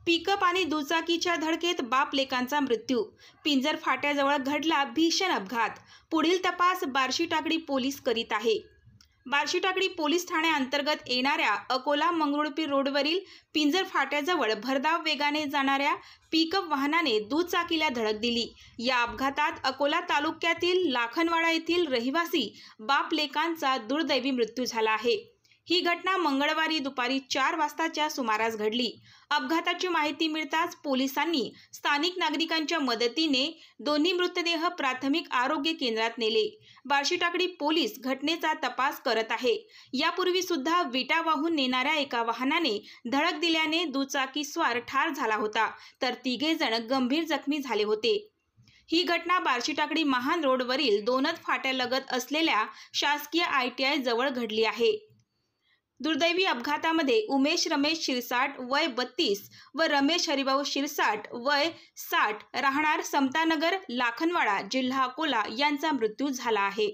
Pickup आणि दुचाकीच्या धडकेत बाप लेकांचा मृत्यू. पिंजर फाट्याजवळ घडला भीषण अपघात. पुढील तपास बार्शी टाकळी पोलीस करीत आहे. बार्शी टाकळी पोलीस ठाण्याअंतर्गत येणाऱ्या अकोला मंगरुळपीर रोडवरील पिंजर फाट्याजवळ भरधाव वेगाने जाणाऱ्या पिकअप वाहनाने दुचाकीला धडक दिली. या अपघातात अकोला तालुक्यातील लाखनवाडा येथील रहिवासी बाप लेकांचा दुर्दैवी मृत्यू झाला आहे. ही घटना मंगळवारी दुपारी 4 वाजताच्या सुमारास घडली. अपघाताची माहिती मिळताच पोलिसांनी स्थानिक नागरिकांच्या मदतीने दोन्ही मृतदेह प्राथमिक आरोग्य केंद्रात नेले. बार्शी टाकळी पोलीस घटनेचा तपास करत आहे. यापूर्वी सुद्धा विटा वाहून नेणाऱ्या एका वाहनाने धडक दिल्याने दुचाकीस्वार ठार झाला होता, तर 3 जण गंभीर जखमी झाले होते. ही घटना बार्शी टाकळी महान रोडवरील दोनद फाट्यालगत असलेल्या शासकीय ITI जवळ घडली आहे. दुर्दैवी अपघातामध्ये उमेश रमेश शिरसाट वय 32 व रमेश हरिभाऊ शिरसाट वय 60 राहणार समतानगर लाखनवाडा जिल्हा अकोला यांचा मृत्यू झाला आहे.